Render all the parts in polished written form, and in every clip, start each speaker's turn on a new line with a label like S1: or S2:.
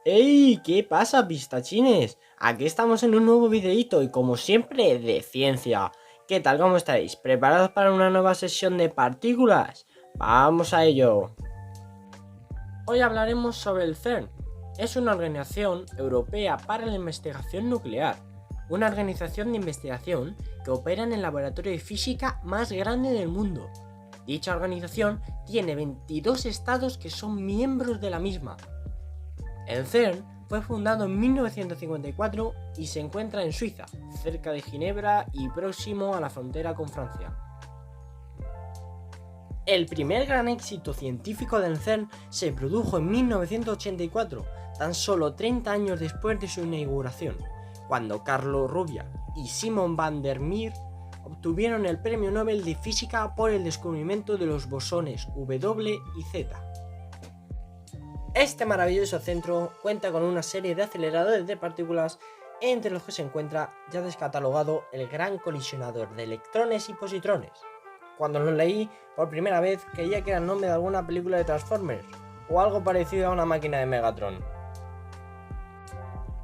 S1: ¡Ey! ¿Qué pasa, pistachines? Aquí estamos en un nuevo videíto y como siempre de ciencia. ¿Qué tal? ¿Cómo estáis? ¿Preparados para una nueva sesión de partículas? ¡Vamos a ello! Hoy hablaremos sobre el CERN. Es una organización europea para la investigación nuclear. Una organización de investigación que opera en el laboratorio de física más grande del mundo. Dicha organización tiene 22 estados que son miembros de la misma. El CERN fue fundado en 1954 y se encuentra en Suiza, cerca de Ginebra y próximo a la frontera con Francia. El primer gran éxito científico del CERN se produjo en 1984, tan solo 30 años después de su inauguración, cuando Carlo Rubbia y Simon van der Meer obtuvieron el Premio Nobel de Física por el descubrimiento de los bosones W y Z. Este maravilloso centro cuenta con una serie de aceleradores de partículas, entre los que se encuentra ya descatalogado el Gran Colisionador de Electrones y Positrones. Cuando lo leí por primera vez creía que era el nombre de alguna película de Transformers o algo parecido a una máquina de Megatron.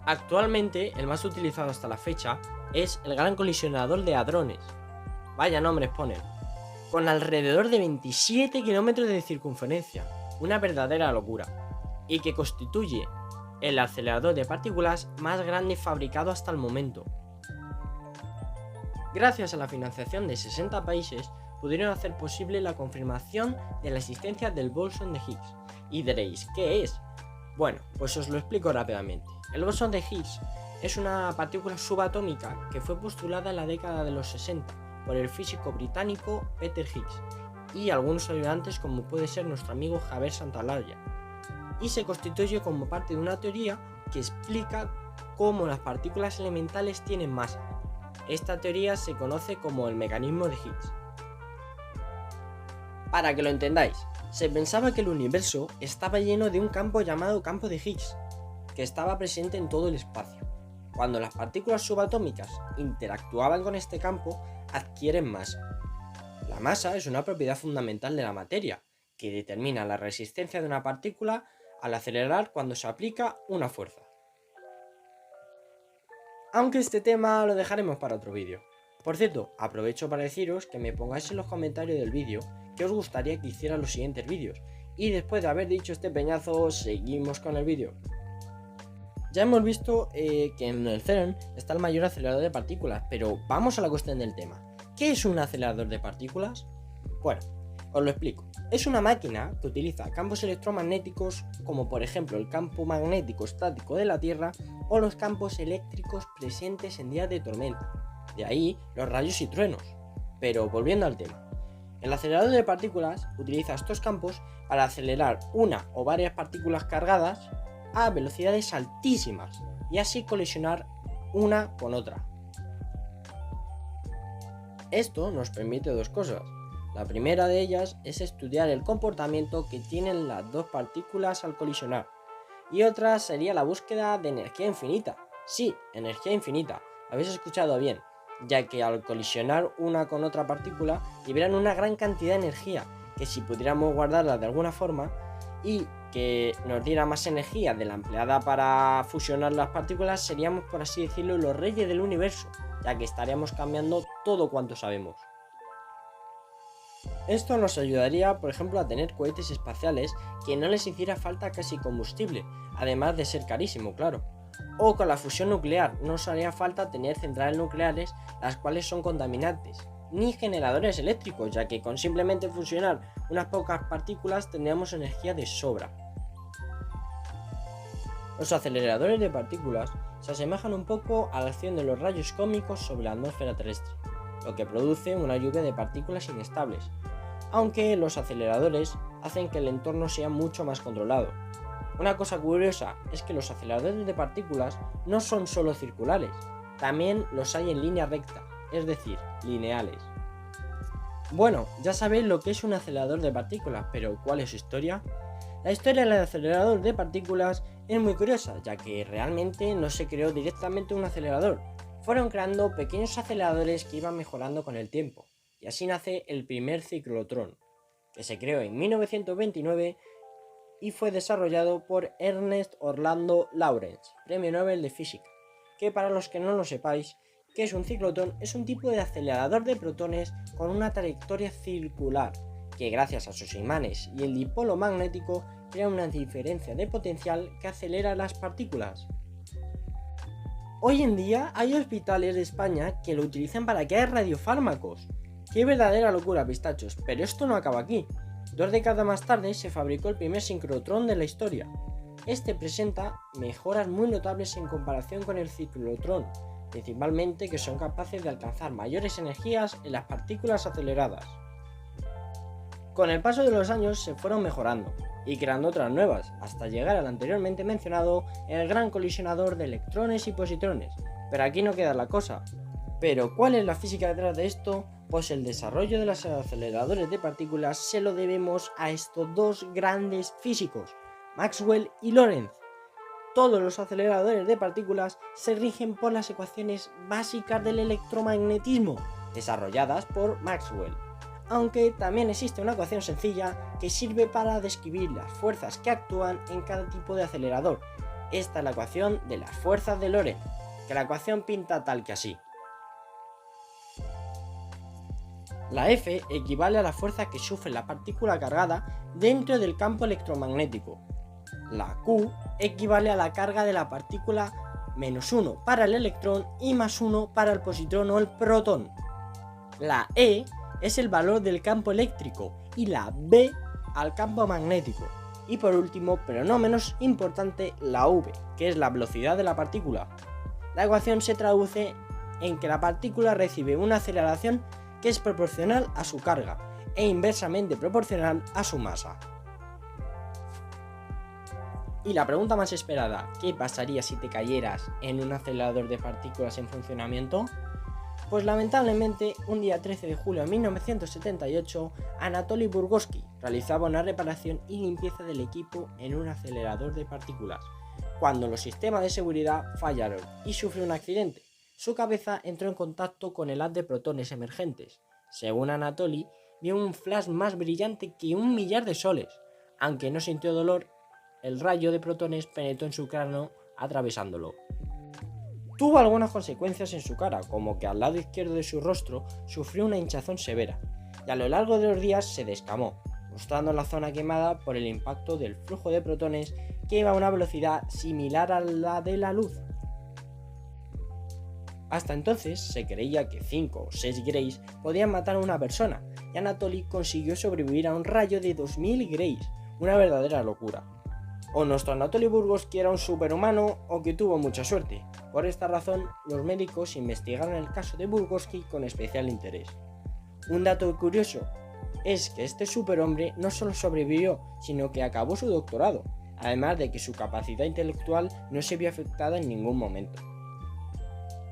S1: Actualmente el más utilizado hasta la fecha es el Gran Colisionador de Hadrones. Vaya nombres ponen. Con alrededor de 27 kilómetros de circunferencia, una verdadera locura, y que constituye el acelerador de partículas más grande fabricado hasta el momento. Gracias a la financiación de 60 países, pudieron hacer posible la confirmación de la existencia del bosón de Higgs. Y diréis, ¿qué es? Bueno, pues os lo explico rápidamente. El bosón de Higgs es una partícula subatómica que fue postulada en la década de los 60 por el físico británico Peter Higgs y algunos ayudantes como puede ser nuestro amigo Javier Santolaya, y se constituye como parte de una teoría que explica cómo las partículas elementales tienen masa. Esta teoría se conoce como el mecanismo de Higgs. Para que lo entendáis, se pensaba que el universo estaba lleno de un campo llamado campo de Higgs, que estaba presente en todo el espacio. Cuando las partículas subatómicas interactuaban con este campo, adquieren masa. La masa es una propiedad fundamental de la materia, que determina la resistencia de una partícula al acelerar cuando se aplica una fuerza. Aunque este tema lo dejaremos para otro vídeo. Por cierto, aprovecho para deciros que me pongáis en los comentarios del vídeo qué os gustaría que hiciera los siguientes vídeos, y después de haber dicho este peñazo, seguimos con el vídeo. Ya hemos visto que en el CERN está el mayor acelerador de partículas, pero vamos a la cuestión del tema. ¿Qué es un acelerador de partículas? Bueno, os lo explico. Es una máquina que utiliza campos electromagnéticos como por ejemplo el campo magnético estático de la Tierra o los campos eléctricos presentes en días de tormenta. De ahí los rayos y truenos. Pero volviendo al tema. El acelerador de partículas utiliza estos campos para acelerar una o varias partículas cargadas a velocidades altísimas y así colisionar una con otra. Esto nos permite dos cosas. La primera de ellas es estudiar el comportamiento que tienen las dos partículas al colisionar, y otra sería la búsqueda de energía infinita. Sí, energía infinita, habéis escuchado bien, ya que al colisionar una con otra partícula liberan una gran cantidad de energía, que si pudiéramos guardarla de alguna forma y que nos diera más energía de la empleada para fusionar las partículas, seríamos, por así decirlo, los reyes del universo, ya que estaríamos cambiando todo cuanto sabemos. Esto nos ayudaría, por ejemplo, a tener cohetes espaciales que no les hiciera falta casi combustible, además de ser carísimo, claro. O con la fusión nuclear, no nos haría falta tener centrales nucleares las cuales son contaminantes, ni generadores eléctricos, ya que con simplemente fusionar unas pocas partículas tendríamos energía de sobra. Los aceleradores de partículas se asemejan un poco a la acción de los rayos cósmicos sobre la atmósfera terrestre, lo que produce una lluvia de partículas inestables, aunque los aceleradores hacen que el entorno sea mucho más controlado. Una cosa curiosa es que los aceleradores de partículas no son solo circulares, también los hay en línea recta, es decir, lineales. Bueno, ya sabéis lo que es un acelerador de partículas, pero ¿cuál es su historia? La historia del acelerador de partículas es muy curiosa, ya que realmente no se creó directamente un acelerador. Fueron creando pequeños aceleradores que iban mejorando con el tiempo, y así nace el primer ciclotrón, que se creó en 1929 y fue desarrollado por Ernest Orlando Lawrence, Premio Nobel de Física, que para los que no lo sepáis, que es un ciclotrón, es un tipo de acelerador de protones con una trayectoria circular, que gracias a sus imanes y el dipolo magnético crea una diferencia de potencial que acelera las partículas. Hoy en día hay hospitales de España que lo utilizan para crear radiofármacos. ¡Qué verdadera locura, pistachos! Pero esto no acaba aquí. 2 décadas más tarde se fabricó el primer sincrotrón de la historia. Este presenta mejoras muy notables en comparación con el ciclotrón, principalmente que son capaces de alcanzar mayores energías en las partículas aceleradas. Con el paso de los años se fueron mejorando y creando otras nuevas, hasta llegar al anteriormente mencionado el gran colisionador de electrones y positrones. Pero aquí no queda la cosa. ¿Pero cuál es la física detrás de esto? Pues el desarrollo de los aceleradores de partículas se lo debemos a estos dos grandes físicos, Maxwell y Lorentz. Todos los aceleradores de partículas se rigen por las ecuaciones básicas del electromagnetismo, desarrolladas por Maxwell. Aunque también existe una ecuación sencilla que sirve para describir las fuerzas que actúan en cada tipo de acelerador. Esta es la ecuación de las fuerzas de Lorentz, que la ecuación pinta tal que así. La F equivale a la fuerza que sufre la partícula cargada dentro del campo electromagnético. La Q equivale a la carga de la partícula -1 para el electrón y +1 para el positrón o el protón. La E es el valor del campo eléctrico y la B al campo magnético. Y por último, pero no menos importante, la V, que es la velocidad de la partícula. La ecuación se traduce en que la partícula recibe una aceleración que es proporcional a su carga e inversamente proporcional a su masa. Y la pregunta más esperada, ¿qué pasaría si te cayeras en un acelerador de partículas en funcionamiento? Pues lamentablemente, un día 13 de julio de 1978, Anatoly Burgoski realizaba una reparación y limpieza del equipo en un acelerador de partículas, cuando los sistemas de seguridad fallaron y sufrió un accidente. Su cabeza entró en contacto con el haz de protones emergentes. Según Anatoly, vio un flash más brillante que 1 millar de soles. Aunque no sintió dolor, el rayo de protones penetró en su cráneo atravesándolo. Tuvo algunas consecuencias en su cara, como que al lado izquierdo de su rostro sufrió una hinchazón severa, y a lo largo de los días se descamó, mostrando la zona quemada por el impacto del flujo de protones que iba a una velocidad similar a la de la luz. Hasta entonces se creía que 5 o 6 Grays podían matar a una persona, y Anatoly consiguió sobrevivir a un rayo de 2000 Grays, una verdadera locura. O nuestro Anatoly Burgoski era un superhumano o que tuvo mucha suerte. Por esta razón, los médicos investigaron el caso de Burgoski con especial interés. Un dato curioso es que este superhombre no solo sobrevivió, sino que acabó su doctorado, además de que su capacidad intelectual no se vio afectada en ningún momento.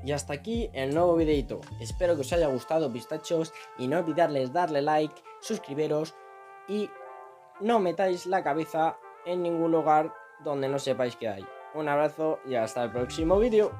S1: Y hasta aquí el nuevo videito. Espero que os haya gustado, pistachos, y no olvidarles darle like, suscribiros y no metáis la cabeza en ningún lugar donde no sepáis que hay. Un abrazo y hasta el próximo vídeo.